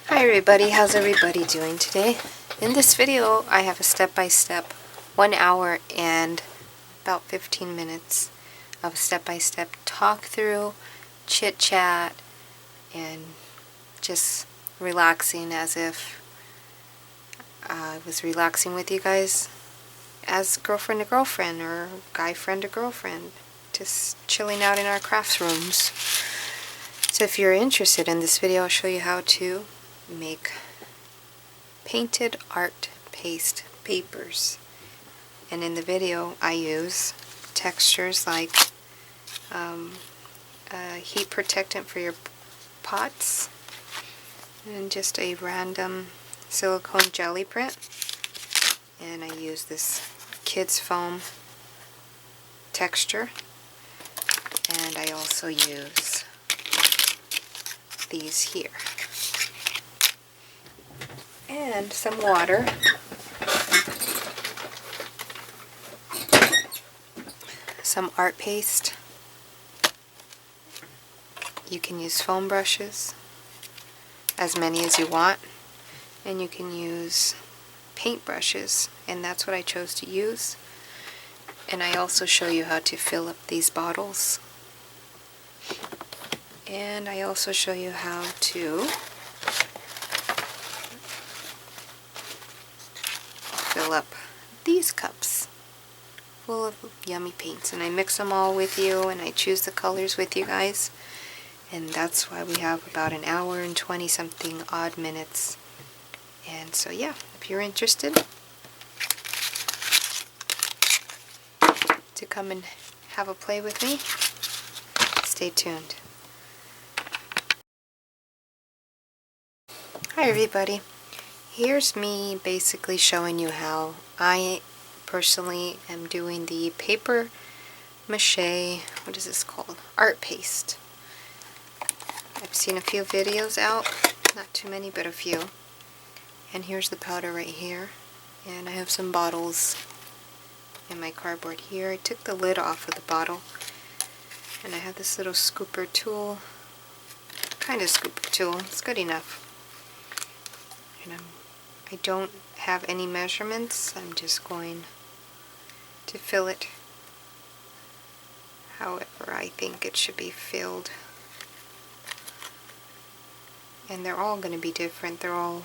Hi everybody, how's everybody doing today? In this video I have a step-by-step 1 hour and about 15 minutes of step-by-step talk through, chit chat, and just relaxing as if I was relaxing with you guys as girlfriend to girlfriend or guy friend to girlfriend, just chilling out in our crafts rooms. So if you're interested in this video, I'll show you how to make painted art paste papers. And in the video I use textures like a heat protectant for your pots and just a random silicone jelly print, and I use this kids foam texture, and I also use these here and some water, some art paste. You can use foam brushes, as many as you want, and you can use paint brushes, and that's what I chose to use. And I also show you how to fill up these bottles, and I also show you how to fill up these cups full of yummy paints, and I mix them all with you and I choose the colors with you guys, and that's why we have about an hour and 20 something odd minutes. And so yeah, if you're interested to come and have a play with me, stay tuned. Hi everybody. Here's me basically showing you how I personally am doing the paper mache, what is this called? Art paste. I've seen a few videos out, not too many but a few. And here's the powder right here. And I have some bottles in my cardboard here. I took the lid off of the bottle, and I have this little scooper tool, kind of scooper tool, it's good enough. And I don't have any measurements, I'm just going to fill it however I think it should be filled. And they're all going to be different, they're all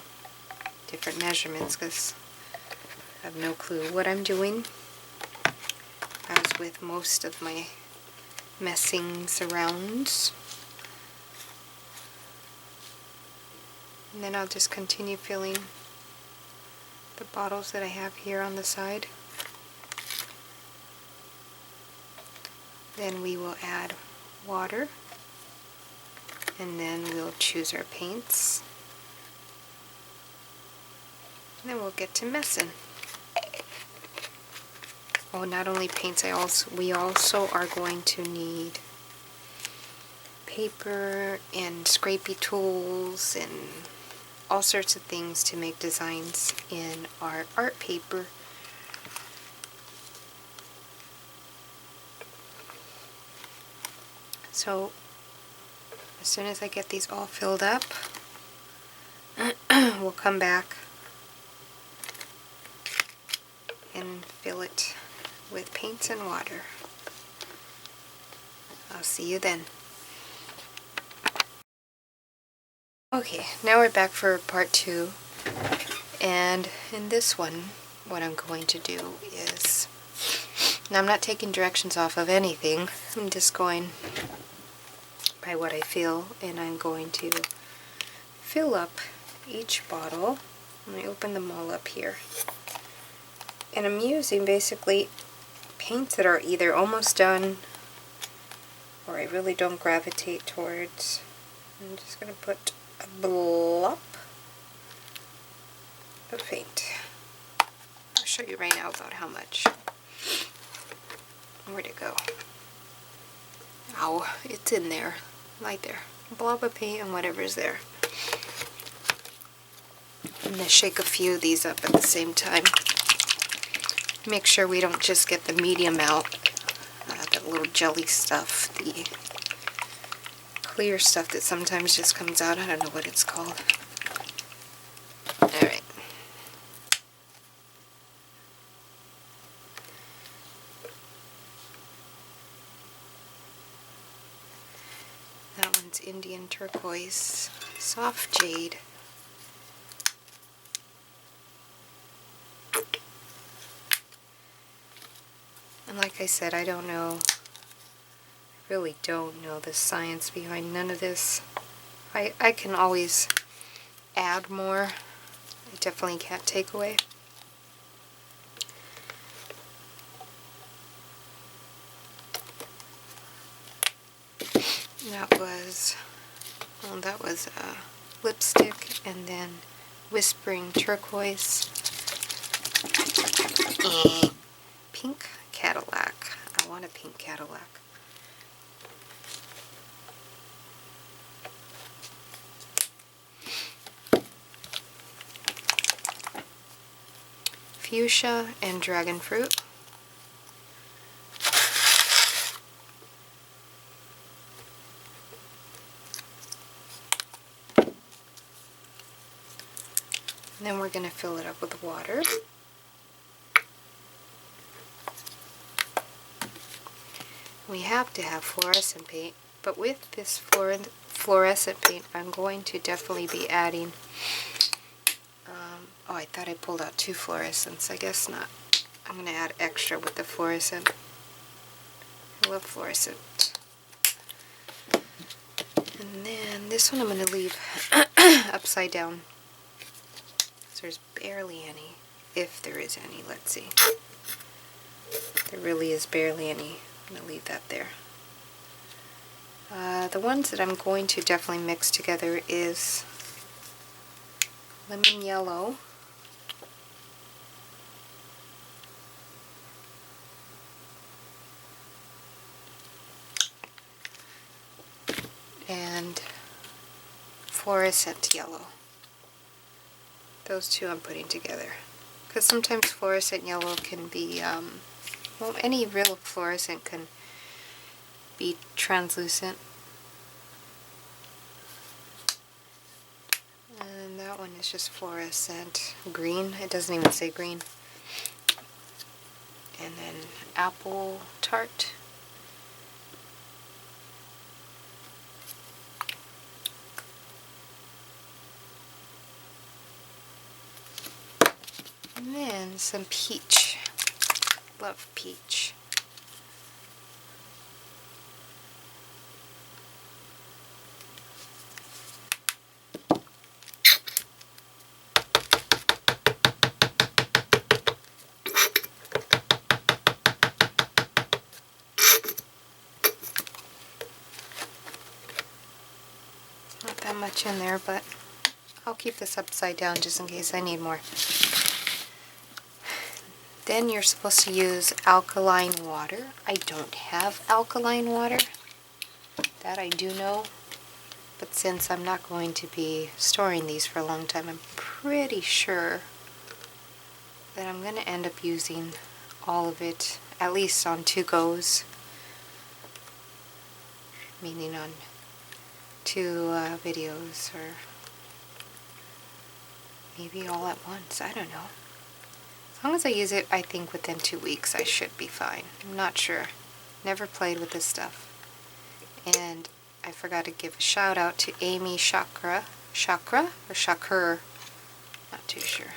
different measurements because I have no clue what I'm doing, as with most of my messing surrounds. And then I'll just continue filling the bottles that I have here on the side. Then we will add water, and then we'll choose our paints, and then we'll get to messing. Oh, not only paints, we also are going to need paper and scrapey tools and all sorts of things to make designs in our art paper. So as soon as I get these all filled up, we'll come back and fill it with paints and water. I'll see you then. Okay, now we're back for part 2, and in this one what I'm going to do is, now I'm not taking directions off of anything, I'm just going by what I feel, and I'm going to fill up each bottle. Let me open them all up here. And I'm using basically paints that are either almost done or I really don't gravitate towards. I'm just going to put a blop of paint. I'll show you right now about how much. Where'd it go? Ow, it's in there. Right there. A blob of paint and whatever's there. I'm going to shake a few of these up at the same time. Make sure we don't just get the medium out, that little jelly stuff, the clear stuff that sometimes just comes out. I don't know what it's called. Indian turquoise, soft jade. And like I said, I don't know, really don't know the science behind none of this. I can always add more. I definitely can't take away. That was lipstick, and then Whispering Turquoise, and Pink Cadillac. I want a pink Cadillac. Fuchsia and Dragon Fruit. And then we're going to fill it up with water. We have to have fluorescent paint, but with this fluorescent paint I'm going to definitely be adding, oh, I thought I pulled out 2 fluorescents, I guess not. I'm going to add extra with the fluorescent. I love fluorescent. And then this one I'm going to leave upside down. There's barely any, if there is any. Let's see. There really is barely any. I'm going to leave that there. The ones that I'm going to definitely mix together is lemon yellow, and fluorescent yellow. Those two I'm putting together. Because sometimes fluorescent yellow can be, well, any real fluorescent can be translucent. And that one is just fluorescent green. It doesn't even say green. And then apple tart. And then some peach. Love peach. Not that much in there, but I'll keep this upside down just in case I need more. Then you're supposed to use alkaline water. I don't have alkaline water. That I do know. But since I'm not going to be storing these for a long time, I'm pretty sure that I'm going to end up using all of it, at least on 2 goes. Meaning on 2 videos, or maybe all at once. I don't know. As long as I use it, I think within 2 weeks I should be fine. I'm not sure. Never played with this stuff. And I forgot to give a shout out to Amy Chakra or Shakur, not too sure.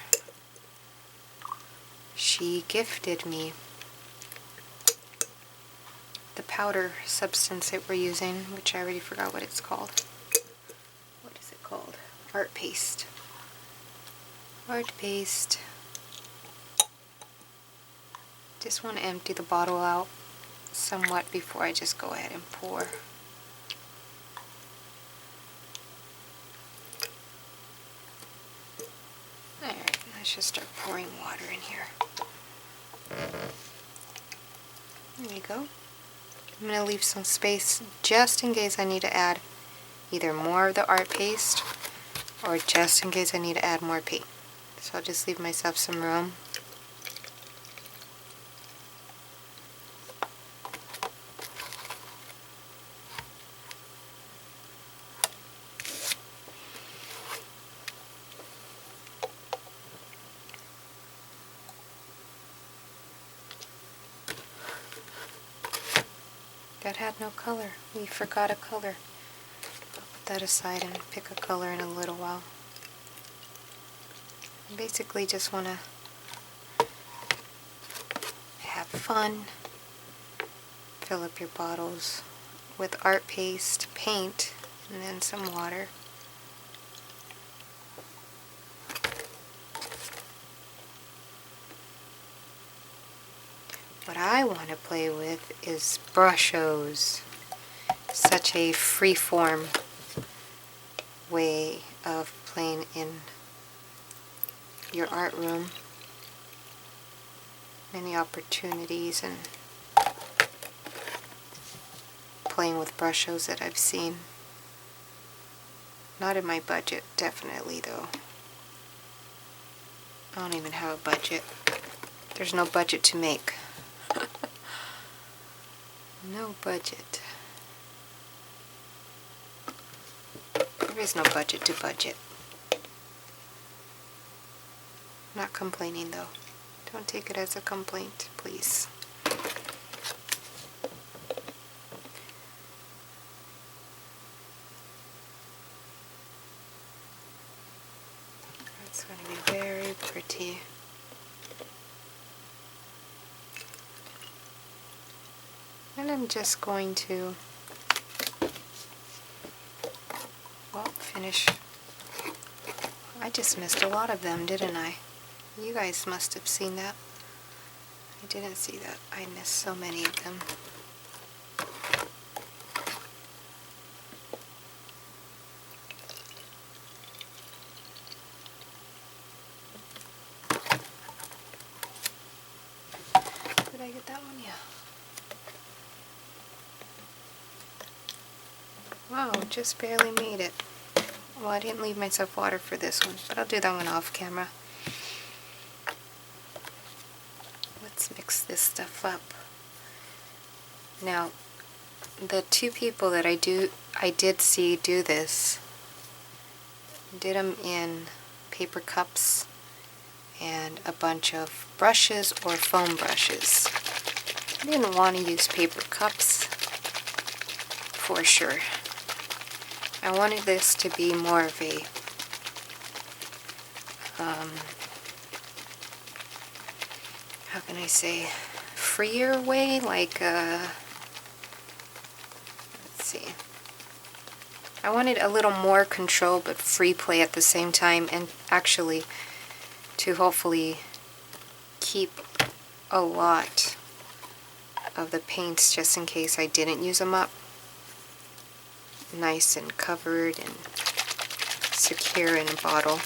She gifted me the powder substance that we're using, which I already forgot what it's called. What is it called? Art paste. Art paste. Just want to empty the bottle out somewhat before I just go ahead and pour. Alright, let's just start pouring water in here. There you go. I'm going to leave some space just in case I need to add either more of the art paste or just in case I need to add more paint. So I'll just leave myself some room. That had no color. We forgot a color. that aside and pick a color in a little while. I basically just want to have fun. Fill up your bottles with art paste, paint, and then some water. What I want to play with is brushos. Such a free-form way of playing in your art room. Many opportunities and playing with brushos that I've seen. Not in my budget, definitely though. I don't even have a budget. There's no budget to make. No budget. There is no budget to budget. Not complaining though. Don't take it as a complaint, please. That's going to be very pretty. And I'm just going to, well, finish. I just missed a lot of them, didn't I? You guys must have seen that. I didn't see that. I missed so many of them. Did I get that one? Yeah. Wow, just barely made it. Well, I didn't leave myself water for this one, but I'll do that one off camera. Let's mix this stuff up. Now, the two people that I did see do this, did them in paper cups and a bunch of brushes or foam brushes. I didn't want to use paper cups for sure. I wanted this to be more of a how can I say, freer way, like let's see. I wanted a little more control but free play at the same time, and actually to hopefully keep a lot of the paints just in case I didn't use them up. Nice and covered and secure in a bottle.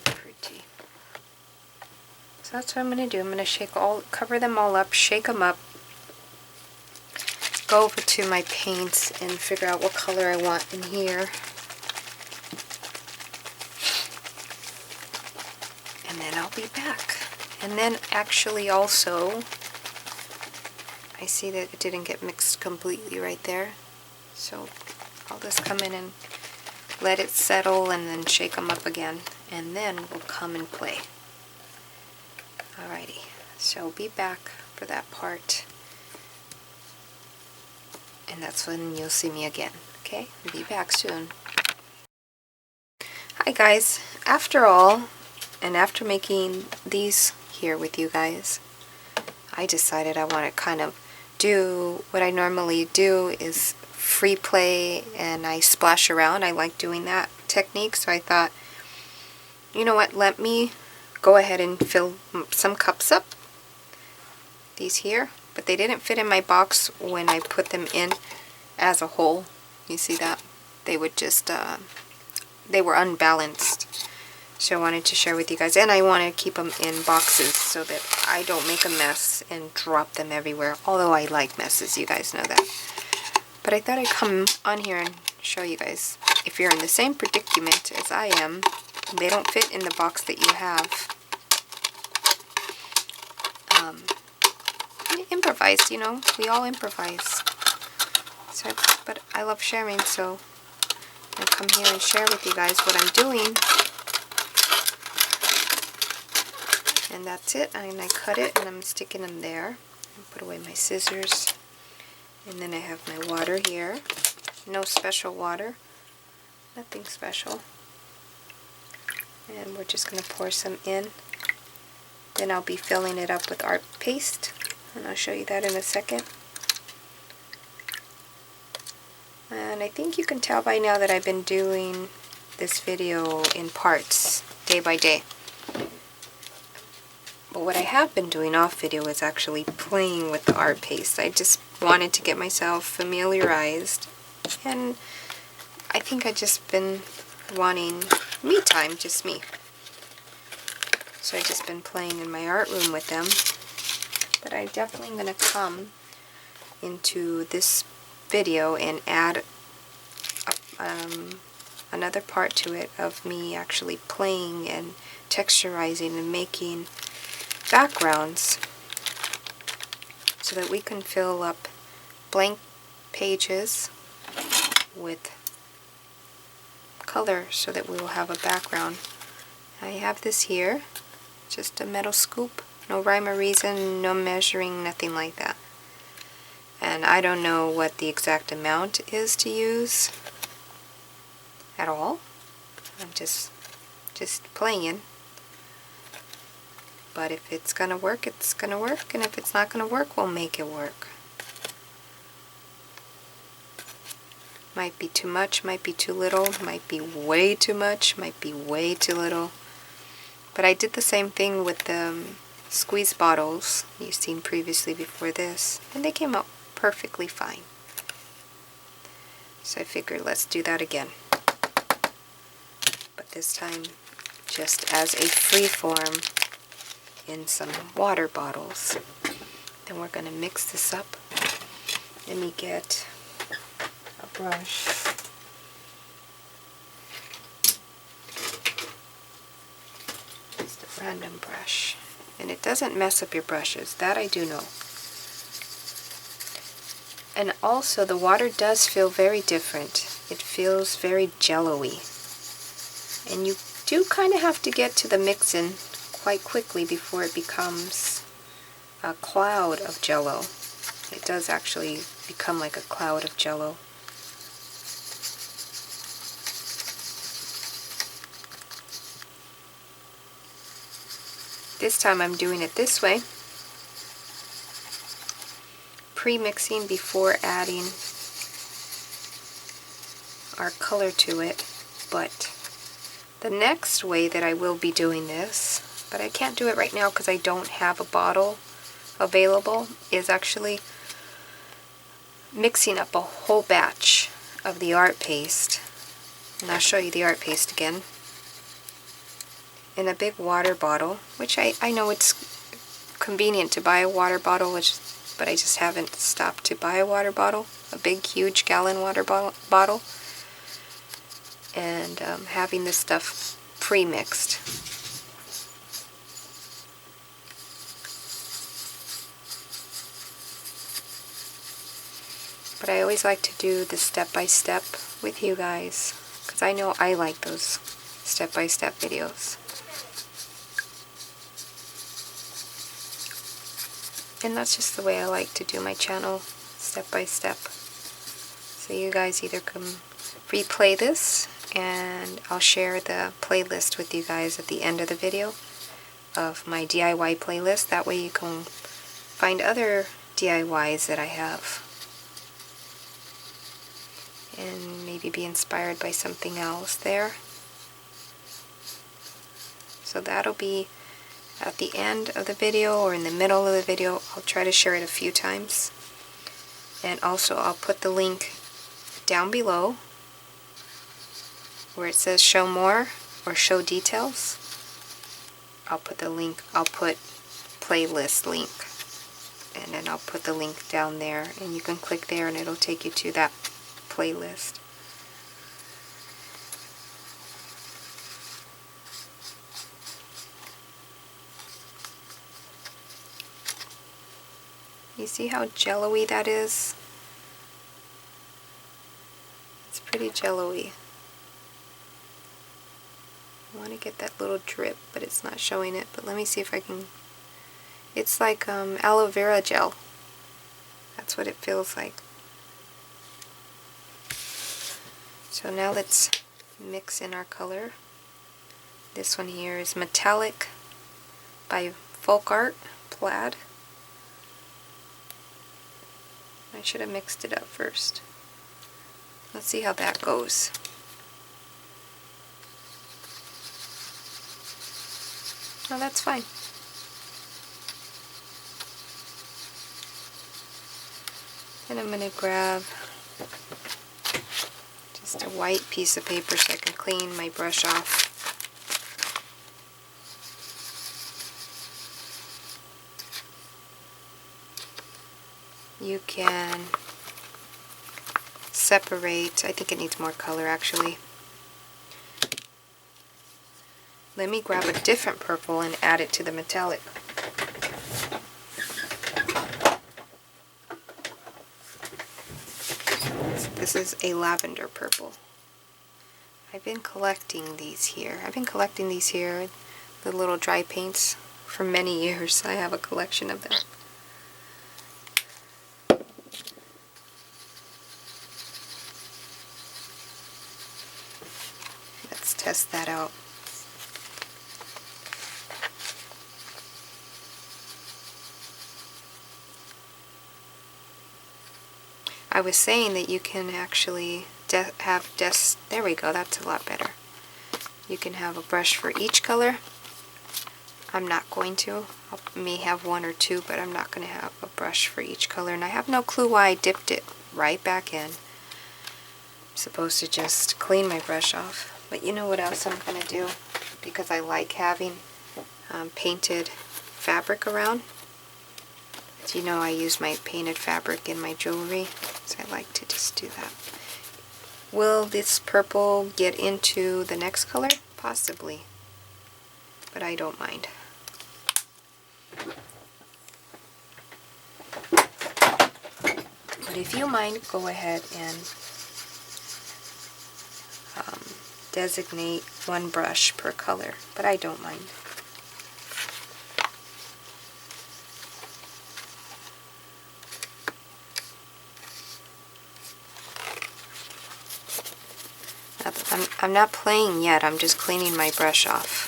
Pretty. So that's what I'm going to do. I'm going to cover them all up, shake them up, go over to my paints and figure out what color I want in here. And then I'll be back. And then actually also, I see that it didn't get mixed completely right there. So I'll just come in and let it settle and then shake them up again. And then we'll come and play. Alrighty, so be back for that part. And that's when you'll see me again. Okay, be back soon. Hi guys, after all, and after making these here with you guys, I decided I want to kind of do what I normally do, is free play, and I splash around. I like doing that technique, so I thought, you know what, let me go ahead and fill some cups up. These here, but they didn't fit in my box when I put them in as a whole. You see that? They would just, they were unbalanced. So I wanted to share with you guys, and I want to keep them in boxes so that I don't make a mess and drop them everywhere, although I like messes, you guys know that. But I thought I'd come on here and show you guys, if you're in the same predicament as I am, and they don't fit in the box that you have, improvise, you know, we all improvise. So, but I love sharing, so I come here and share with you guys what I'm doing. And that's it. And I cut it and I'm sticking them there. And put away my scissors. And then I have my water here. No special water. Nothing special. And we're just going to pour some in. Then I'll be filling it up with art paste. And I'll show you that in a second. And I think you can tell by now that I've been doing this video in parts, day by day. But what I have been doing off video is actually playing with the art paste. I just wanted to get myself familiarized. And I think I've just been wanting me time, just me. So I've just been playing in my art room with them. But I'm definitely going to come into this video and add another part to it of me actually playing and texturizing and making backgrounds so that we can fill up blank pages with color so that we will have a background. I have this here, just a metal scoop, no rhyme or reason, no measuring, nothing like that. And I don't know what the exact amount is to use at all. I'm just playing. But if it's gonna work, it's gonna work, and if it's not gonna work, we'll make it work. Might be too much, might be too little, might be way too much, might be way too little. But I did the same thing with the squeeze bottles you've seen previously before this, and they came out perfectly fine. So I figured let's do that again. But this time just as a free form in some water bottles. Then we're going to mix this up. Let me get a brush. Just a random brush. And it doesn't mess up your brushes, that I do know. And also the water does feel very different. It feels very jello-y. And you do kind of have to get to the mixing quite quickly before it becomes a cloud of jello. It does actually become like a cloud of jello. This time I'm doing it this way, pre-mixing before adding our color to it. But the next way that I will be doing this, but I can't do it right now because I don't have a bottle available, is actually mixing up a whole batch of the art paste. And I'll show you the art paste again. In a big water bottle, which I know it's convenient to buy a water bottle, but I just haven't stopped to buy a water bottle, a big huge gallon water bottle, and having this stuff pre-mixed. But I always like to do the step-by-step with you guys, because I know I like those step-by-step videos. And that's just the way I like to do my channel, step by step. So you guys either can replay this, and I'll share the playlist with you guys at the end of the video of my DIY playlist. That way you can find other DIYs that I have and maybe be inspired by something else there. So that'll be at the end of the video or in the middle of the video. I'll try to share it a few times. And also I'll put the link down below where it says show more or show details. I'll put the link, I'll put playlist link, and then I'll put the link down there, and you can click there and it'll take you to that playlist. You see how jello-y that is? It's pretty jello-y. I want to get that little drip, but it's not showing it. But let me see if I can. It's like aloe vera gel. That's what it feels like. So now let's mix in our color. This one here is Metallic by Folk Art Plaid. I should have mixed it up first. Let's see how that goes. Oh, that's fine. And I'm going to grab just a white piece of paper so I can clean my brush off. You can separate, I think it needs more color actually. Let me grab a different purple and add it to the metallic. This is a lavender purple. I've been collecting these here. The little dry paints, for many years. I have a collection of them. Let's test that out. I was saying that you can actually there we go, that's a lot better. You can have a brush for each color. I'm not going to. I may have one or two, but I'm not going to have a brush for each color. And I have no clue why I dipped it right back in. I'm supposed to just clean my brush off. But you know what else I'm going to do? Because I like having painted fabric around. As you know, I use my painted fabric in my jewelry, so I like to just do that. Will this purple get into the next color? Possibly, but I don't mind. But if you mind, go ahead and designate one brush per color, but I don't mind. I'm not playing yet, I'm just cleaning my brush off.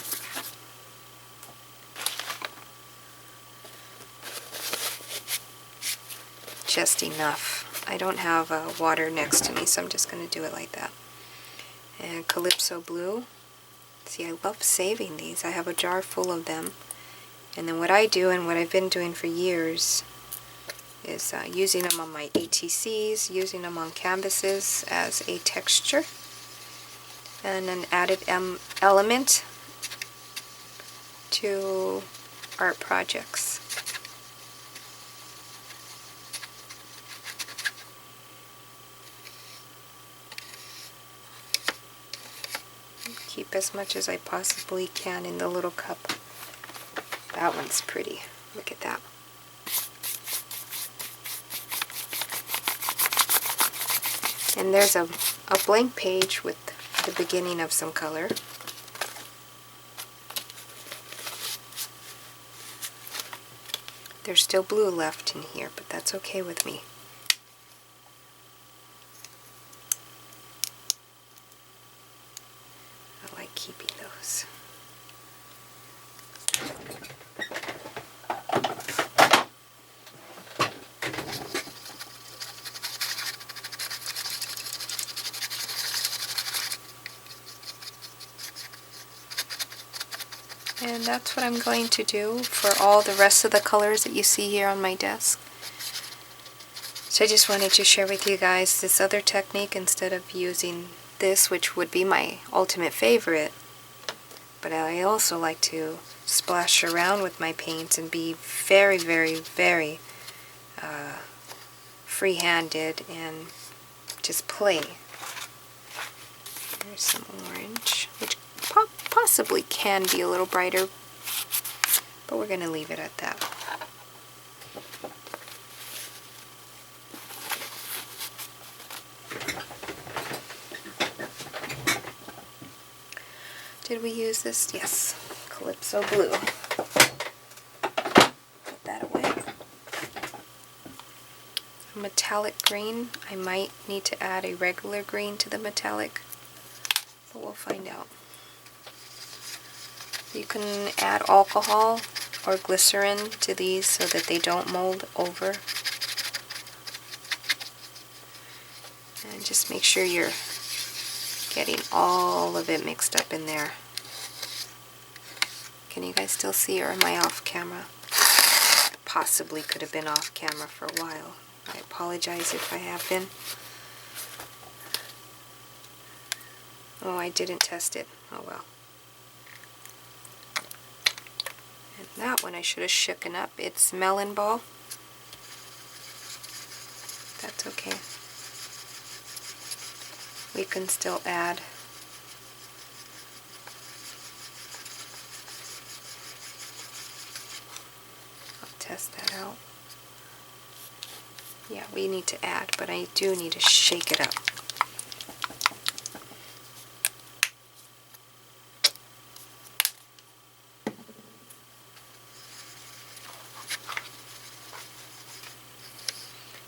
Just enough. I don't have water next to me, so I'm just going to do it like that. And Calypso Blue. See, I love saving these. I have a jar full of them. And then what I do, and what I've been doing for years, is using them on my ATCs, using them on canvases as a texture. And an added element to art projects. Keep as much as I possibly can in the little cup. That one's pretty. Look at that. And there's a blank page with the beginning of some color. There's still blue left in here, but that's okay with me. I like keeping those. And that's what I'm going to do for all the rest of the colors that you see here on my desk. So I just wanted to share with you guys this other technique instead of using this, which would be my ultimate favorite. But I also like to splash around with my paints and be very, very, very free-handed and just play. There's some orange, which possibly can be a little brighter, but we're going to leave it at that. Did we use this? Yes. Calypso blue. Put that away. Metallic green. I might need to add a regular green to the metallic, but we'll find out. You can add alcohol or glycerin to these so that they don't mold over. And just make sure you're getting all of it mixed up in there. Can you guys still see, or am I off camera? Possibly could have been off camera for a while. I apologize if I have been. Oh, I didn't test it. Oh well. And that one I should have shooken up. It's melon ball. That's okay. We can still add. I'll test that out. Yeah, we need to add, but I do need to shake it up.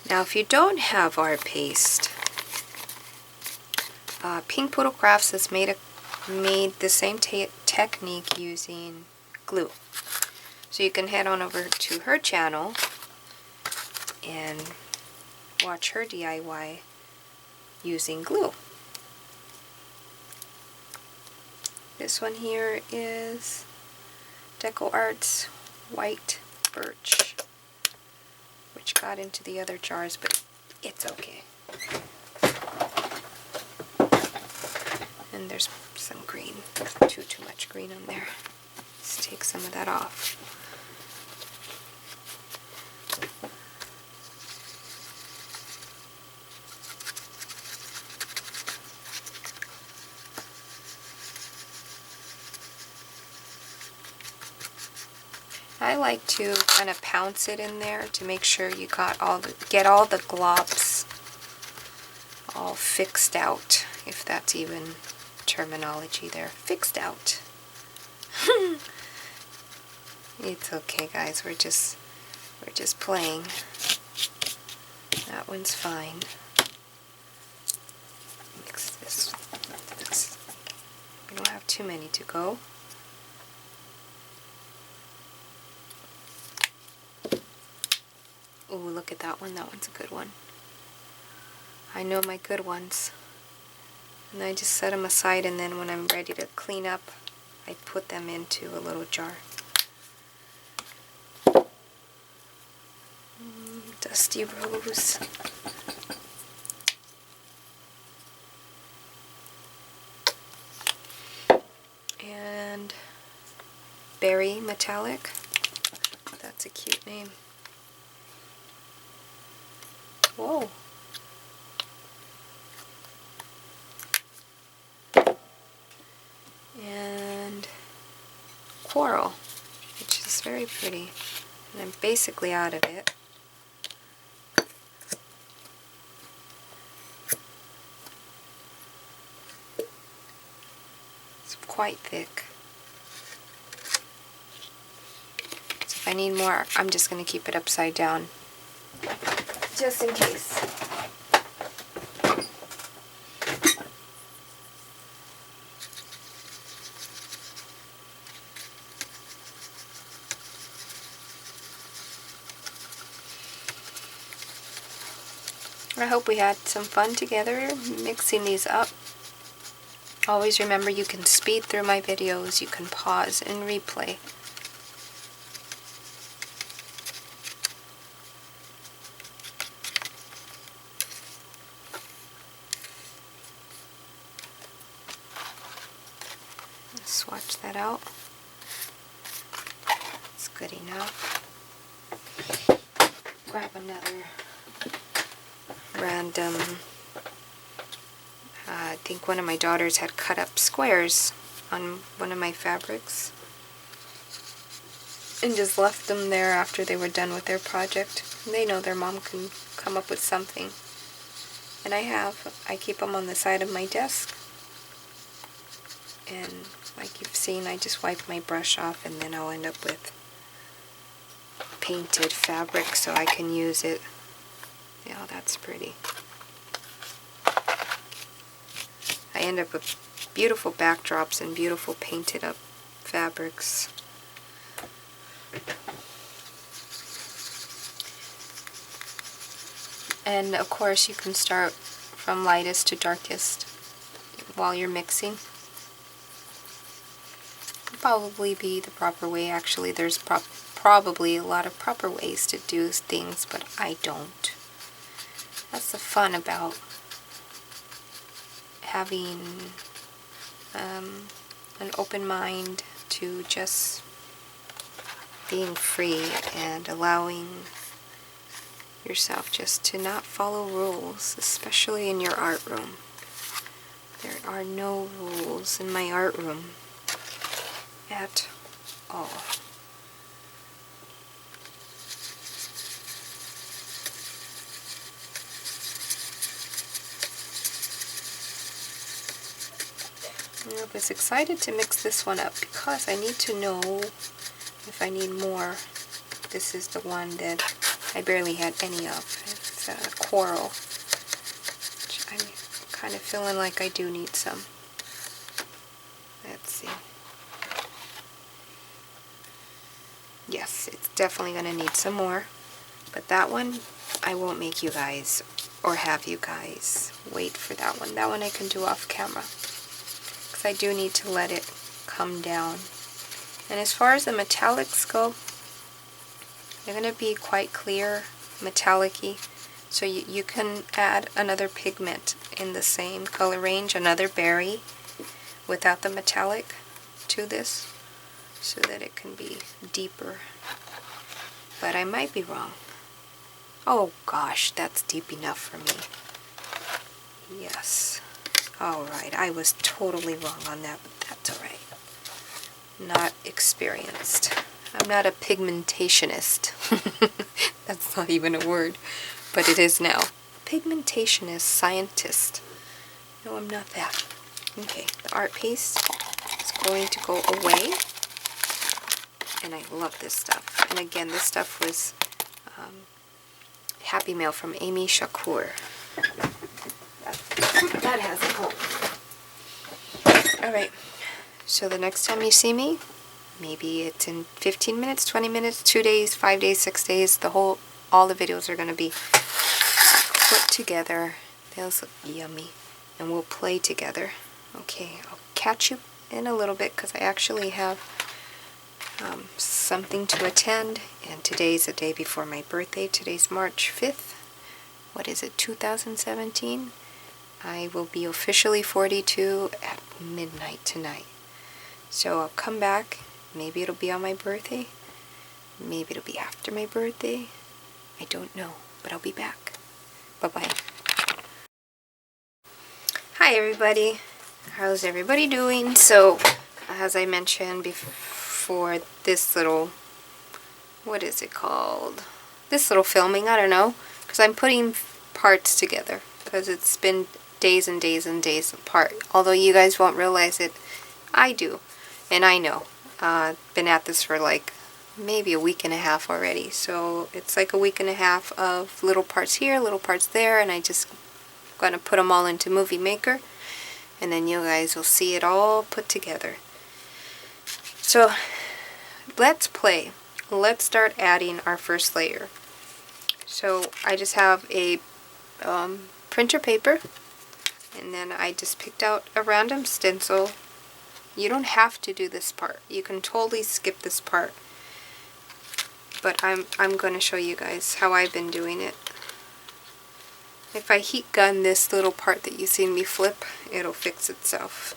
Now, if you don't have our paste, Pink Poodle Crafts has made the same technique using glue. So you can head on over to her channel and watch her DIY using glue. This one here is Deco Arts White Birch, which got into the other jars, but it's okay. And there's some green, too much green on there. Let's take some of that off. I like to kind of pounce it in there to make sure you got get all the globs all fixed out, if that's even terminology there. Fixed out. It's okay, guys. We're just playing. That one's fine. Mix this with this. We don't have too many to go. Ooh, look at that one. That one's a good one. I know my good ones. And I just set them aside, and then when I'm ready to clean up, I put them into a little jar. Dusty Rose. And Berry Metallic. That's a cute name. Whoa. And Coral, which is very pretty. And I'm basically out of it. It's quite thick. So if I need more, I'm just going to keep it upside down, just in case. I hope we had some fun together mixing these up. Always remember, you can speed through my videos, you can pause and replay. Swatch that out. It's good enough. Grab another random, I think one of my daughters had cut up squares on one of my fabrics and just left them there after they were done with their project. They know their mom can come up with something, and I keep them on the side of my desk, and Like you've seen, I just wipe my brush off and then I'll end up with painted fabric so I can use it. Yeah, that's pretty. I end up with beautiful backdrops and beautiful painted up fabrics. And of course you can start from lightest to darkest while you're mixing. Probably be the proper way. Actually, there's probably a lot of proper ways to do things, but I don't. That's the fun about having an open mind to just being free and allowing yourself just to not follow rules, especially in your art room. There are no rules in my art room at all. I was excited to mix this one up because I need to know if I need more. This is the one that I barely had any of. It's coral, which I'm kind of feeling like I do need some. Let's see. Yes, it's definitely going to need some more. But that one, I won't make you guys or have you guys wait for that one. That one I can do off camera. Because I do need to let it come down. And as far as the metallics go, they're going to be quite clear, metallic-y. So you can add another pigment in the same color range, another berry, without the metallic to this, so that it can be deeper. But I might be wrong. Oh gosh, that's deep enough for me. Yes. Alright, I was totally wrong on that, but that's alright. Not experienced. I'm not a pigmentationist. That's not even a word, but it is now. Pigmentationist scientist. No, I'm not that. Okay, the art piece is going to go away. And I love this stuff. And again, this stuff was Happy Mail from Amy Shakur. That has a hole. Alright, so the next time you see me, maybe it's in 15 minutes, 20 minutes, 2 days, 5 days, 6 days, all the videos are going to be put together. Those look yummy. And we'll play together. Okay, I'll catch you in a little bit because I actually have something to attend, and today's the day before my birthday. Today's March 5th. What is it, 2017? I will be officially 42 at midnight tonight. So I'll come back. Maybe it'll be on my birthday. Maybe it'll be after my birthday. I don't know, but I'll be back. Bye-bye. Hi everybody. How's everybody doing? So, as I mentioned before, this little, what is it called? This little filming, I don't know, because I'm putting parts together, because it's been days and days and days apart. Although you guys won't realize it, I do, and I know. Been at this for like maybe a week and a half already, so it's like a week and a half of little parts here, little parts there, and I just gonna put them all into Movie Maker, and then you guys will see it all put together. So let's play. Let's start adding our first layer. So I just have a printer paper, and then I just picked out a random stencil. You don't have to do this part. You can totally skip this part. But I'm going to show you guys how I've been doing it. If I heat gun this little part that you seen me flip, it'll fix itself.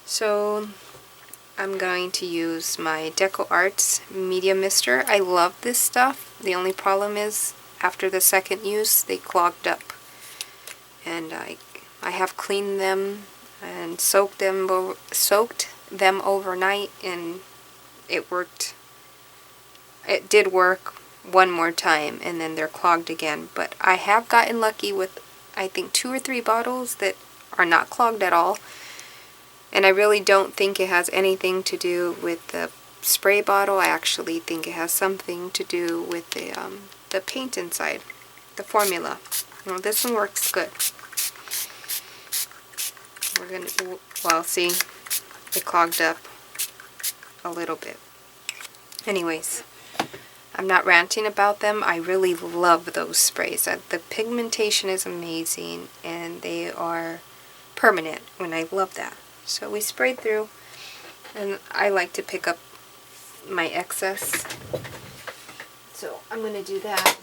So I'm going to use my Deco Arts Media Mister. I love this stuff. The only problem is after the second use they clogged up. And I have cleaned them and soaked them overnight, and it worked. It did work one more time, and then they're clogged again. But I have gotten lucky with, I think, 2 or 3 bottles that are not clogged at all. And I really don't think it has anything to do with the spray bottle. I actually think it has something to do with the paint inside, the formula. Well, this one works good. We're gonna, well, see, it clogged up a little bit. Anyways, I'm not ranting about them. I really love those sprays. The pigmentation is amazing, and they are permanent, and I love that. So we sprayed through, and I like to pick up my excess. So I'm going to do that.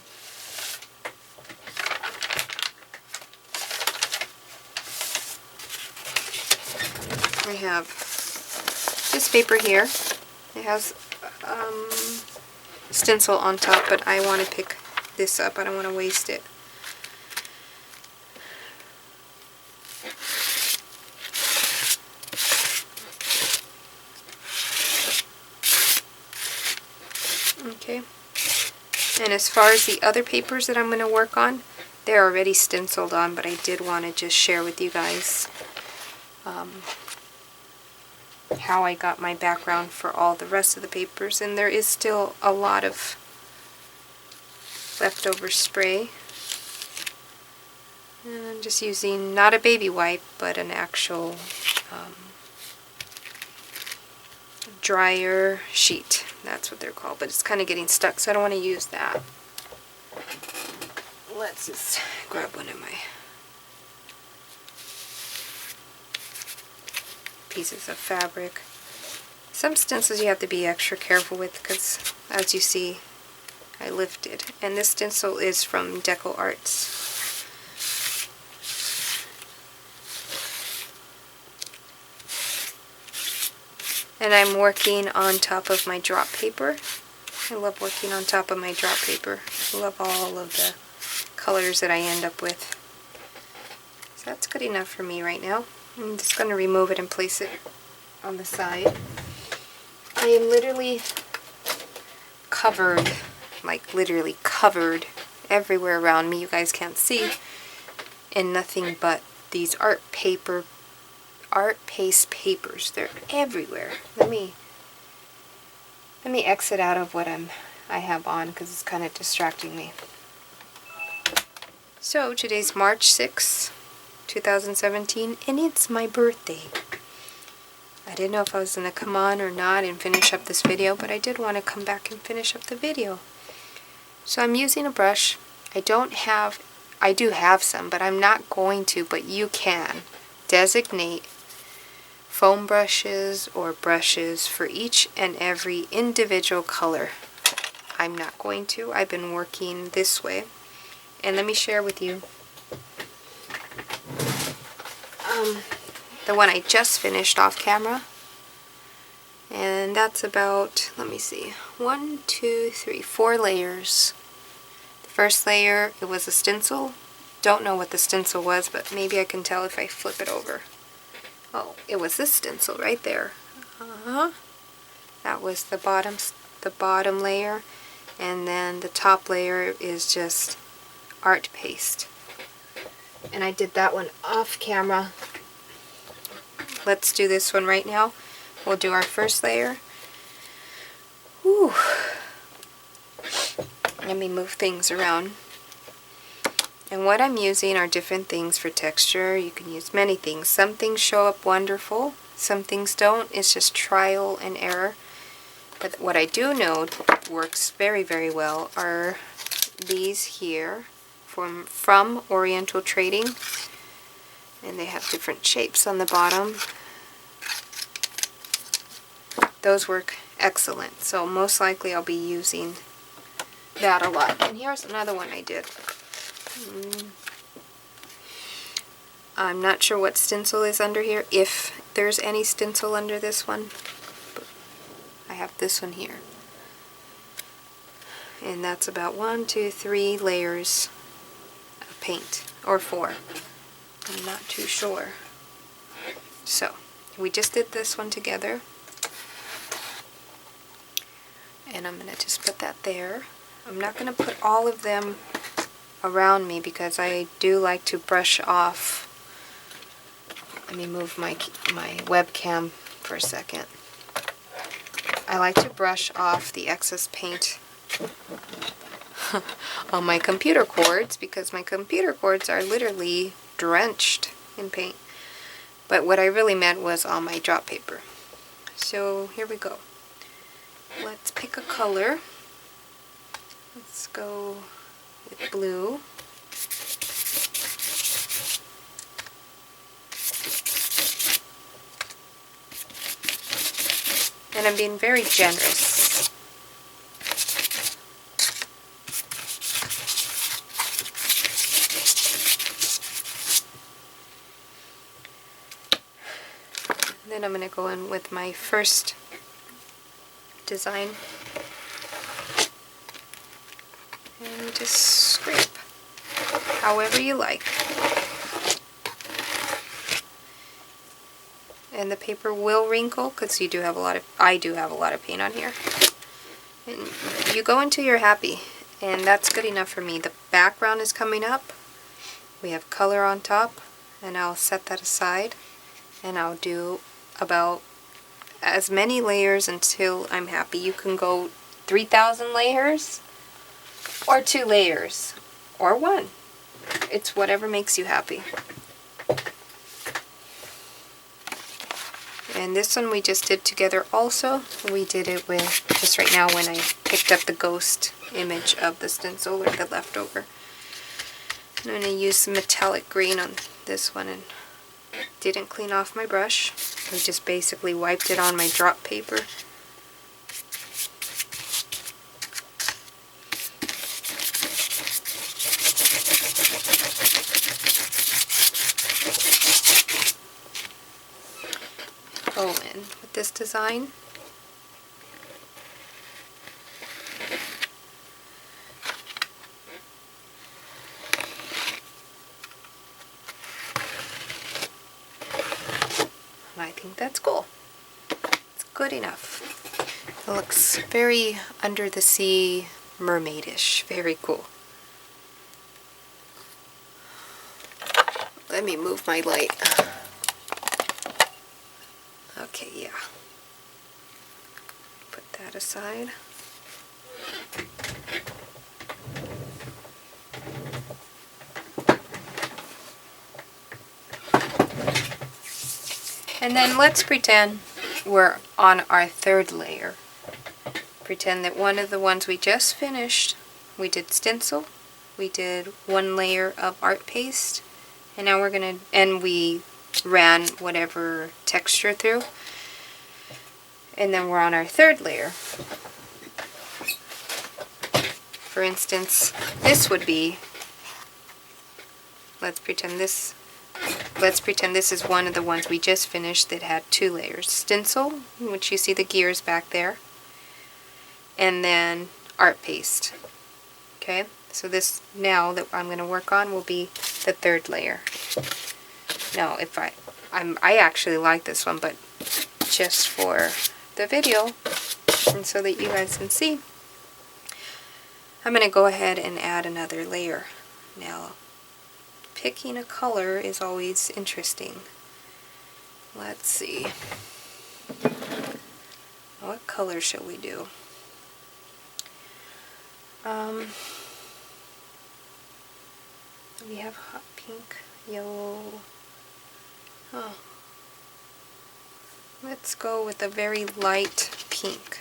I have this paper here. It has stencil on top, but I want to pick this up. I don't want to waste it. Okay. And as far as the other papers that I'm going to work on, they're already stenciled on, but I did want to just share with you guys how I got my background for all the rest of the papers. And there is still a lot of leftover spray. And I'm just using not a baby wipe, but an actual dryer sheet. That's what they're called, but it's kind of getting stuck, so I don't want to use that. Let's just grab one of my pieces of fabric. Some stencils you have to be extra careful with because, as you see, I lifted. And this stencil is from Deco Arts. And I'm working on top of my drop paper. I love working on top of my drop paper. I love all of the colors that I end up with. So that's good enough for me right now. I'm just going to remove it and place it on the side. I am literally covered, like literally covered everywhere around me. You guys can't see. In nothing but these art paste papers. They're everywhere. Let me exit out of what I have on because it's kind of distracting me. So today's March 6th, 2017, and it's my birthday. I didn't know if I was going to come on or not and finish up this video, but I did want to come back and finish up the video. So I'm using a brush. I do have some, but I'm not going to, but you can designate foam brushes or brushes for each and every individual color. I'm not going to. I've been working this way. And let me share with you the one I just finished off camera. And that's about, let me see, 1, 2, 3, 4 layers. The first layer, it was a stencil. Don't know what the stencil was, but maybe I can tell if I flip it over. Oh, it was this stencil right there. That was the bottom layer, and then the top layer is just art paste. And I did that one off camera. Let's do this one right now. We'll do our first layer. Whew. Let me move things around. And what I'm using are different things for texture. You can use many things. Some things show up wonderful. Some things don't. It's just trial and error. But what I do know works very, very well are these here from Oriental Trading. And they have different shapes on the bottom. Those work excellent. So most likely I'll be using that a lot. And here's another one I did. I'm not sure what stencil is under here, if there's any stencil under this one. But I have this one here. And that's about 1, 2, 3 layers of paint, or 4. I'm not too sure. So, we just did this one together. And I'm going to just put that there. I'm not going to put all of them around me because I do like to brush off Let me move my webcam for a second. I like to brush off the excess paint on my computer cords because my computer cords are literally drenched in paint. But what I really meant was on my drop paper. So here we go. Let's pick a color. Let's go with blue. And I'm being very generous. Then I'm going to go in with my first design and just scrape however you like. And the paper will wrinkle because I do have a lot of paint on here. And you go until you're happy, and that's good enough for me. The background is coming up. We have color on top, and I'll set that aside, and I'll do about as many layers until I'm happy. You can go 3,000 layers, or 2 layers, or 1. It's whatever makes you happy. And this one we just did together also. We did it with, just right now when I picked up the ghost image of the stencil, or the leftover. I'm going to use some metallic green on this one, and didn't clean off my brush. I just basically wiped it on my drop paper. Go in with this design. And I think that's cool. It's good enough. It looks very under the sea, mermaidish. Very cool. Let me move my light. Okay, yeah. Put that aside. And then let's pretend we're on our 3rd layer. Pretend that one of the ones we just finished, we did stencil, we did 1 layer of art paste, and now we're gonna, and we ran whatever texture through, and then we're on our 3rd layer. For instance, this would be, let's pretend this is one of the ones we just finished that had 2 layers. Stencil, which you see the gears back there, and then art paste. Okay, so this now that I'm going to work on will be the 3rd layer. Now, if I actually like this one, but just for the video, and so that you guys can see, I'm going to go ahead and add another layer. Now, picking a color is always interesting. Let's see. What color shall we do? We have hot pink, yellow. Oh. Let's go with a very light pink.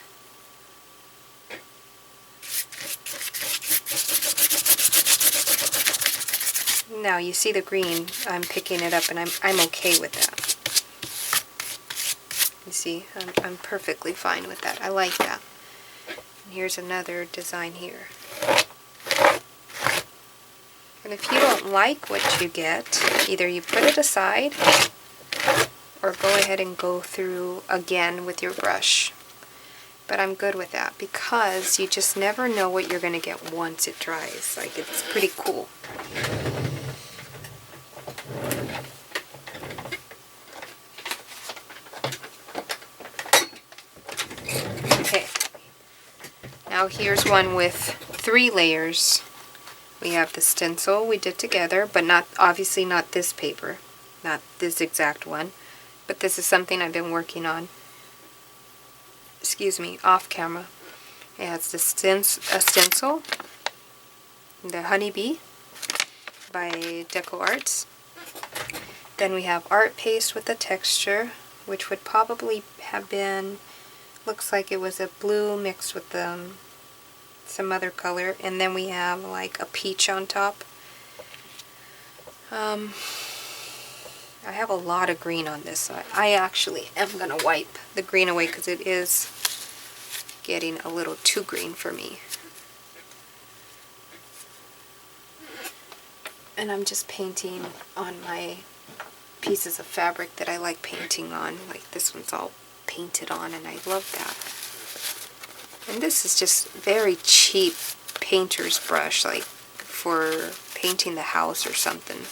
Now you see the green, I'm picking it up, and I'm okay with that. You see, I'm perfectly fine with that. I like that. And here's another design here. And if you don't like what you get, either you put it aside or go ahead and go through again with your brush. But I'm good with that because you just never know what you're going to get once it dries. Like, it's pretty cool. Okay, now here's one with 3 layers. We have the stencil we did together, but not, obviously not this paper. not this exact one, but this is something I've been working on, excuse me, off camera. It has the a stencil, the Honeybee by Deco Arts. Then we have art paste with a texture, which would probably have been, looks like it was a blue mixed with some other color. And then we have like a peach on top. I have a lot of green on this, so I actually am going to wipe the green away because it is getting a little too green for me. And I'm just painting on my pieces of fabric that I like painting on. Like this one's all painted on and I love that. And this is just very cheap painter's brush, like for painting the house or something.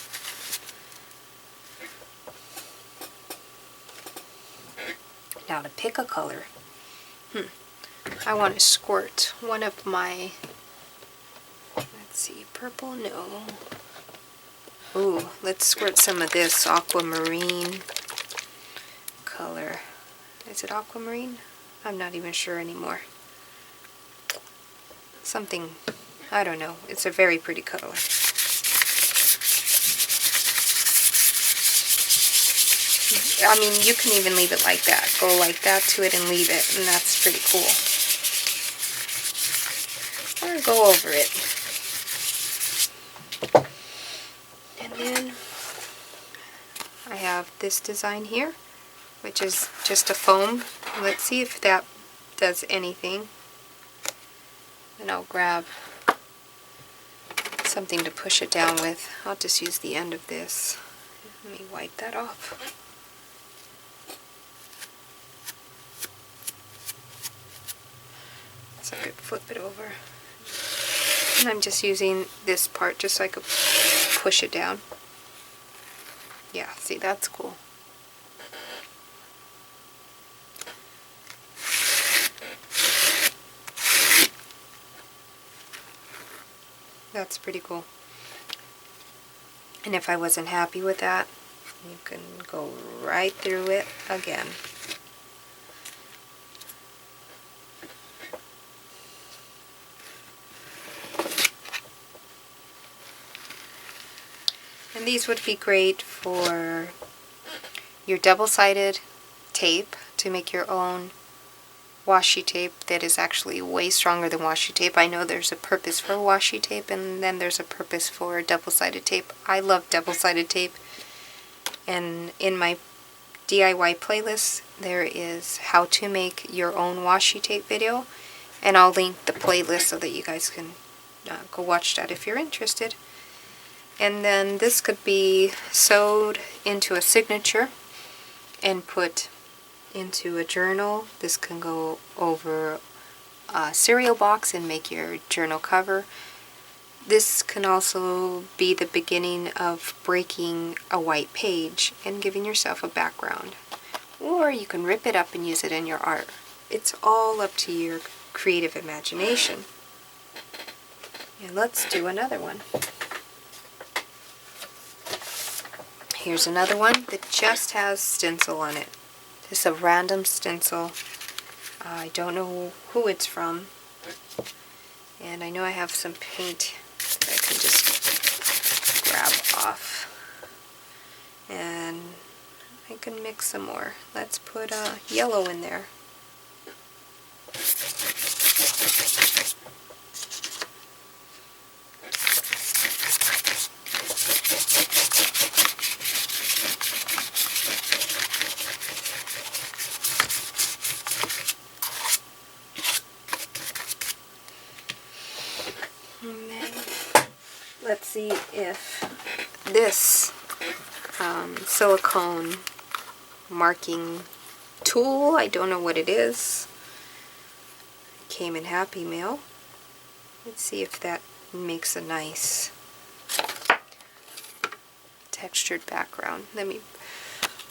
Now to pick a color. I want to squirt one of my, let's see, purple, no. Ooh, let's squirt some of this aquamarine color. Is it aquamarine? I'm not even sure anymore. Something, I don't know. It's a very pretty color. I mean, you can even leave it like that. Go like that to it and leave it, and that's pretty cool. Or go over it. And then I have this design here, which is just a foam. Let's see if that does anything. And I'll grab something to push it down with. I'll just use the end of this. Let me wipe that off. So I could flip it over. And I'm just using this part just so I could push it down. Yeah, see, that's cool. That's pretty cool. And if I wasn't happy with that, you can go right through it again. And these would be great for your double-sided tape to make your own washi tape that is actually way stronger than washi tape. I know there's a purpose for washi tape and then there's a purpose for double-sided tape. I love double-sided tape, and in my DIY playlist there is how to make your own washi tape video, and I'll link the playlist so that you guys can go watch that if you're interested. And then this could be sewed into a signature and put into a journal. This can go over a cereal box and make your journal cover. This can also be the beginning of breaking a white page and giving yourself a background. Or you can rip it up and use it in your art. It's all up to your creative imagination. And let's do another one. Here's another one that just has stencil on it. Just a random stencil. I don't know who it's from. And I know I have some paint that I can just grab off. And I can mix some more. Let's put yellow in there. And then let's see if this silicone marking tool, I don't know what it is, came in Happy Mail. Let's see if that makes a nice textured background. Let me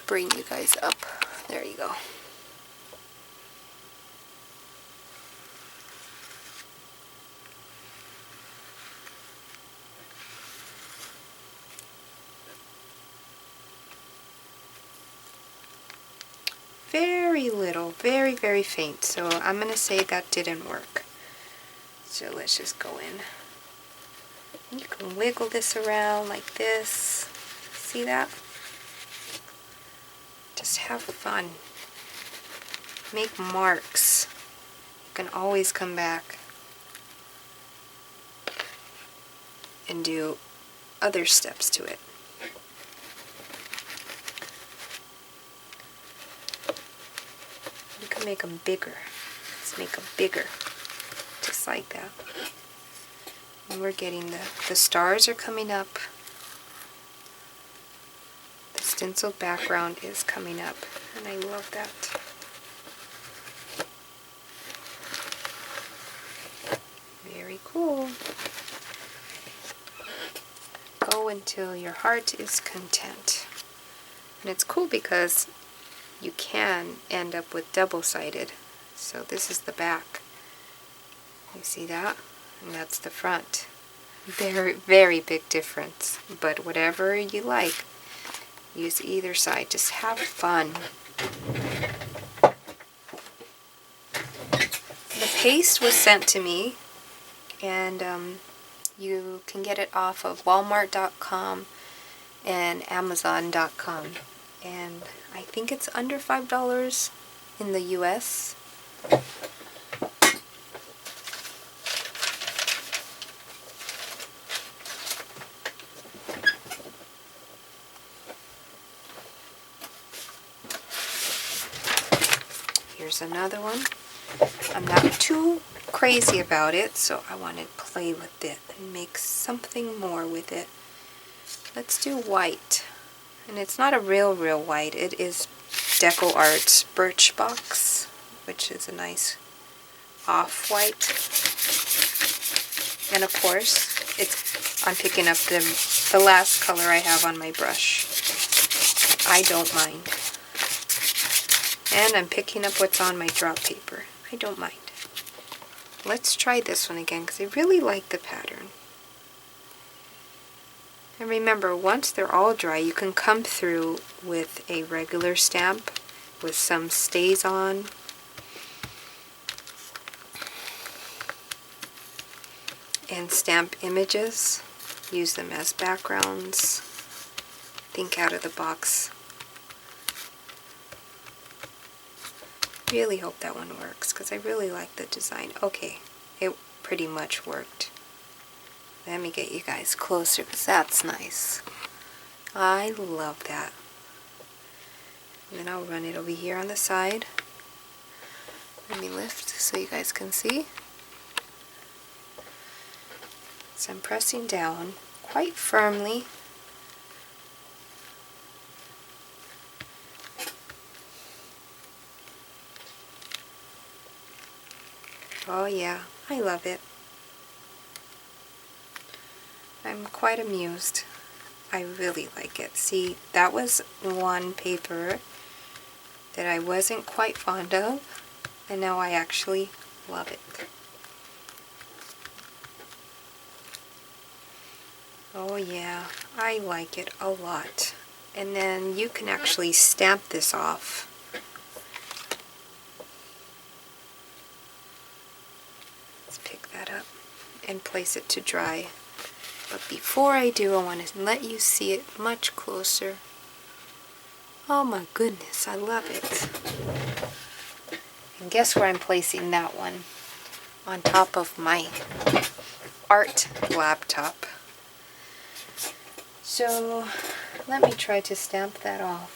bring you guys up. There you go. very little, very, very faint. So I'm going to say that didn't work. So let's just go in. You can wiggle this around like this. See that? Just have fun. Make marks. You can always come back and do other steps to it. You can make them bigger. Let's make them bigger. Just like that. And we're getting the stars are coming up. The stenciled background is coming up. And I love that. Very cool. Go until your heart is content. And it's cool because you can end up with double-sided. So this is the back. You see that? And that's the front. Very, very big difference. But whatever you like, use either side. Just have fun. The paste was sent to me, and you can get it off of Walmart.com and Amazon.com. And I think it's under $5 in the US. Here's another one. I'm not too crazy about it, so I want to play with it and make something more with it. Let's do white. And it's not a real white. It is Deco Art's Birchbox, which is a nice off-white. And of course, I'm picking up the last color I have on my brush. I don't mind. And I'm picking up what's on my drop paper. I don't mind. Let's try this one again because I really like the pattern. And remember, once they're all dry, you can come through with a regular stamp with some stays on. And stamp images. Use them as backgrounds. Think out of the box. Really hope that one works because I really like the design. Okay, it pretty much worked. Let me get you guys closer because that's nice. I love that. And then I'll run it over here on the side. Let me lift so you guys can see. So I'm pressing down quite firmly. Oh yeah, I love it. I'm quite amused. I really like it. See, that was one paper that I wasn't quite fond of, and now I actually love it. Oh yeah, I like it a lot. And then you can actually stamp this off. Let's pick that up and place it to dry. But before I do, I want to let you see it much closer. Oh my goodness, I love it. And guess where I'm placing that one? On top of my art laptop. So let me try to stamp that off.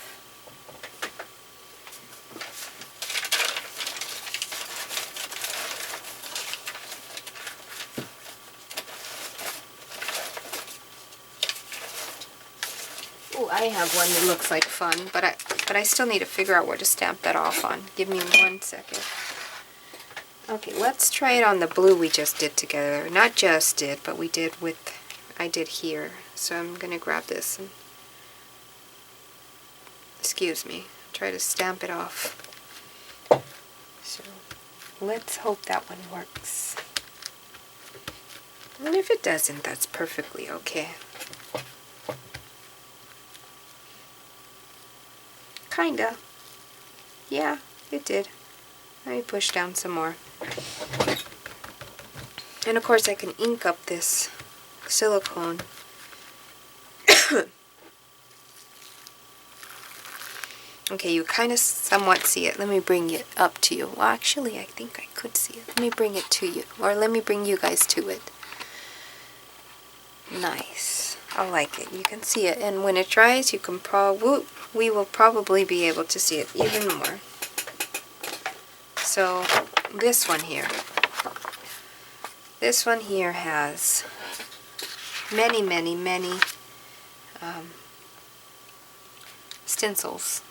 Oh, I have one that looks like fun, but I still need to figure out where to stamp that off on. Give me 1 second. Okay, let's try it on the blue we just did together. Not just did, but we did with, I did here. So I'm going to grab this and, excuse me, try to stamp it off. So let's hope that one works. And if it doesn't, that's perfectly okay. Kinda. Yeah, it did. Let me push down some more. And of course I can ink up this silicone. Okay, you kind of somewhat see it. Let me bring it up to you. Well, actually, I think I could see it. Let me bring it to you. Or let me bring you guys to it. Nice. I like it. You can see it. And when it dries, you can we will probably be able to see it even more. So, this one here. This one here has many, many, many stencils.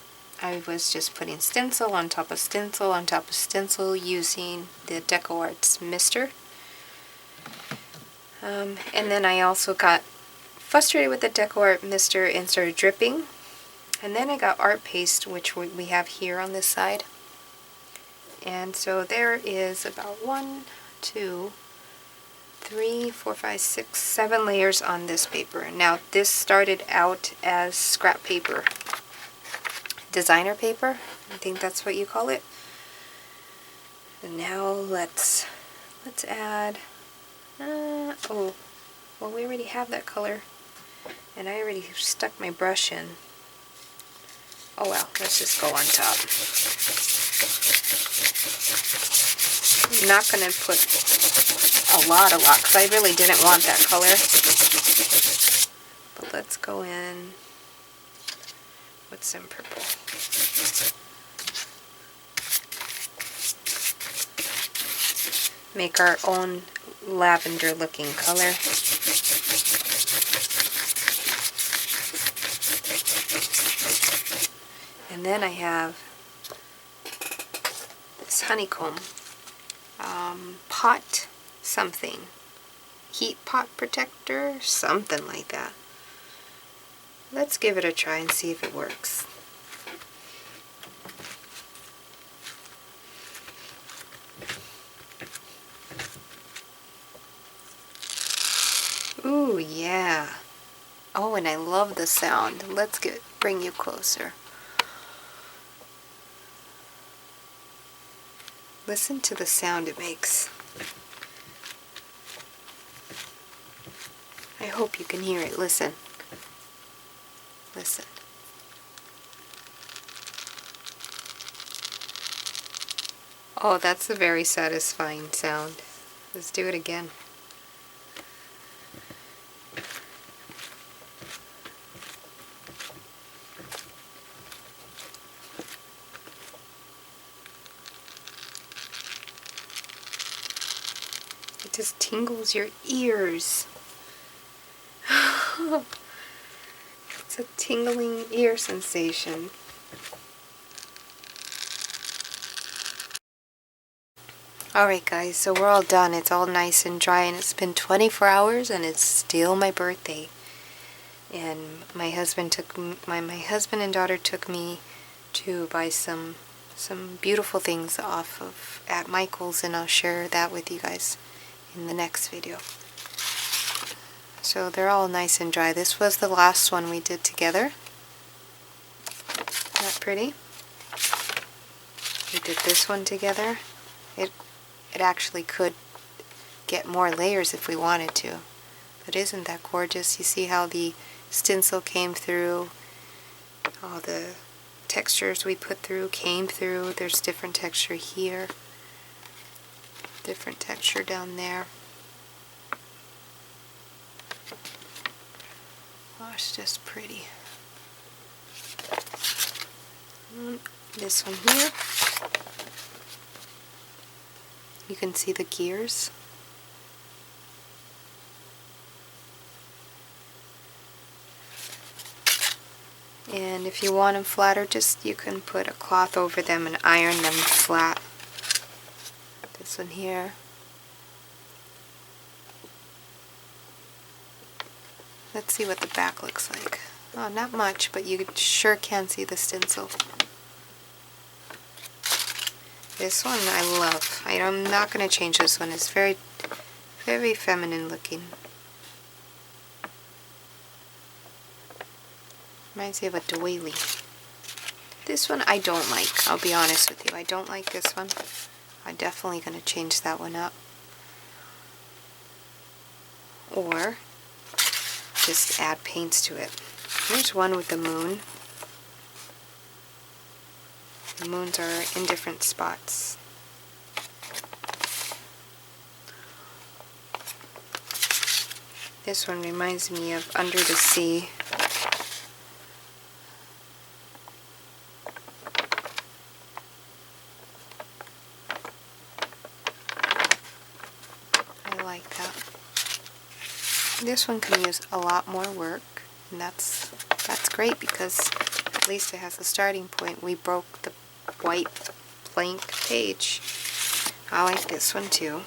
I was just putting stencil on top of stencil on top of stencil using the DecoArt's mister. And then I also got frustrated with the DecoArt mister and started dripping. And then I got art paste, which we have here on this side. And so there is about 1, 2, 3, 4, 5, 6, 7 layers on this paper. Now this started out as scrap paper. Designer paper, I think that's what you call it. And now let's add, oh, well we already have that color, and I already stuck my brush in. Oh well, let's just go on top. I'm not going to put a lot, because I really didn't want that color. But let's go in with some purple. Make our own lavender looking color. And then I have this honeycomb pot something. Heat pot protector, something like that. Let's give it a try and see if it works. Ooh, yeah. Oh, and I love the sound. Let's bring you closer. Listen to the sound it makes. I hope you can hear it. Listen. Listen. Oh, that's a very satisfying sound. Let's do it again. It just tingles your ears. It's a tingling ear sensation. Alright guys, so we're all done. It's all nice and dry, and it's been 24 hours and it's still my birthday. And my husband and daughter took me to buy some beautiful things off of at Michael's, and I'll share that with you guys in the next video. So they're all nice and dry. This was the last one we did together. Isn't that pretty? We did this one together. It actually could get more layers if we wanted to. But isn't that gorgeous? You see how the stencil came through, all the textures we put through came through. There's different texture here, different texture down there. Oh, it's just pretty. This one here, you can see the gears. And if you want them flatter, you can put a cloth over them and iron them flat. This one here. Let's see what the back looks like. Oh, not much, but you sure can see the stencil. This one I love. I'm not going to change this one. It's very, very feminine looking. Reminds me of a doily. This one I don't like. I'll be honest with you. I don't like this one. I'm definitely going to change that one up. Or just add paints to it. Here's one with the moon. The moons are in different spots. This one reminds me of Under the Sea. I like that. This one can use a lot more work, and that's great because at least it has a starting point. We broke the white blank page. I like this one too.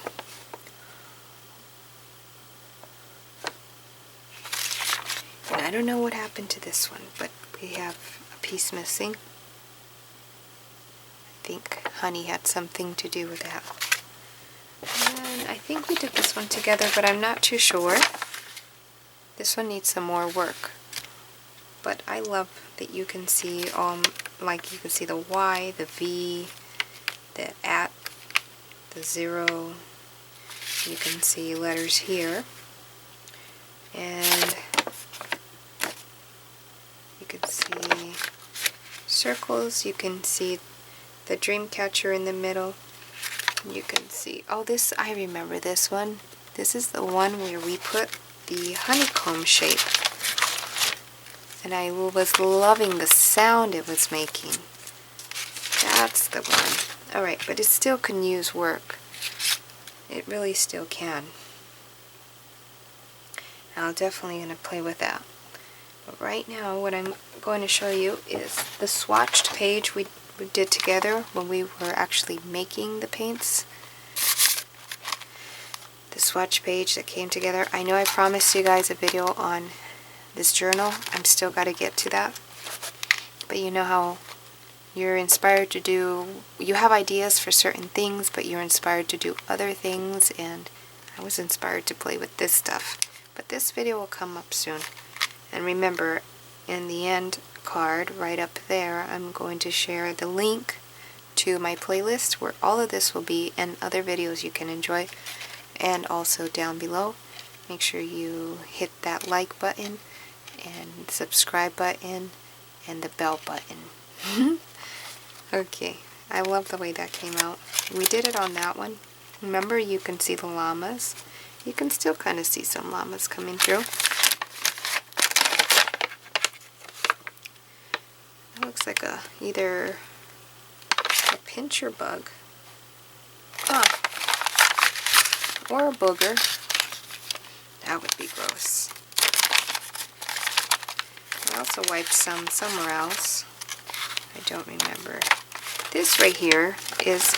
And I don't know what happened to this one, but we have a piece missing. I think honey had something to do with that. And I think we did this one together, but I'm not too sure. This one needs some more work. But I love that you can see, like you can see the Y, the V, the @ the 0. You can see letters here. And you can see circles. You can see the dream catcher in the middle. You can see, oh, this, I remember this one. This is the one where we put the honeycomb shape. And I was loving the sound it was making. That's the one. Alright, but it still can use work. It really still can. I'll definitely going to play with that. But right now, what I'm going to show you is the swatched page we did together when we were actually making the paints. The swatch page that came together. I know I promised you guys a video on this journal. I'm still got to get to that. But you know how you're inspired to do, you have ideas for certain things, but you're inspired to do other things, and I was inspired to play with this stuff. But this video will come up soon. And remember, in the end card right up there, I'm going to share the link to my playlist where all of this will be, and other videos you can enjoy. And also down below, make sure you hit that like button and subscribe button and the bell button. Okay, I love the way that came out. We did it on that one. Remember, you can see the llamas. You can still kind of see some llamas coming through. It looks like either a pincher bug. Or a booger. That would be gross. I also wiped some somewhere else. I don't remember. This right here is,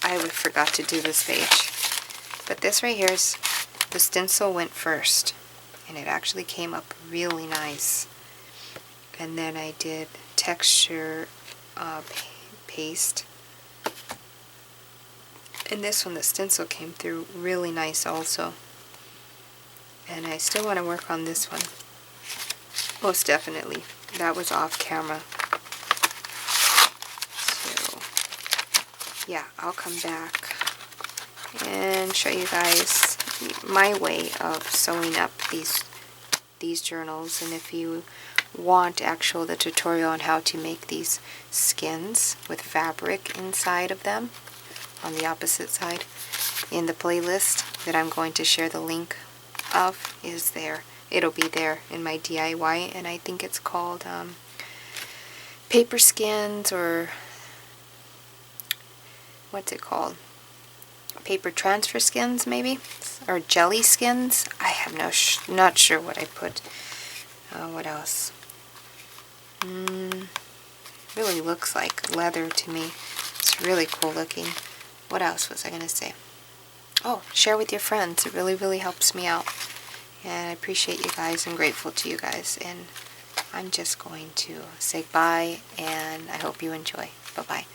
I forgot to do this page, but this right here is, the stencil went first, and it actually came up really nice. And then I did texture paste. And this one, the stencil came through really nice also. And I still want to work on this one. Most definitely. That was off camera. So, yeah, I'll come back and show you guys my way of sewing up these journals. And if you want the tutorial on how to make these skins with fabric inside of them, on the opposite side, in the playlist that I'm going to share the link of is there. It'll be there in my DIY, and I think it's called paper skins, or what's it called? Paper transfer skins, maybe, or jelly skins. I have not sure what I put. What else? Really looks like leather to me. It's really cool looking. What else was I going to say? Oh, share with your friends. It really, really helps me out. And I appreciate you guys. I'm grateful to you guys. And I'm just going to say bye, and I hope you enjoy. Bye-bye.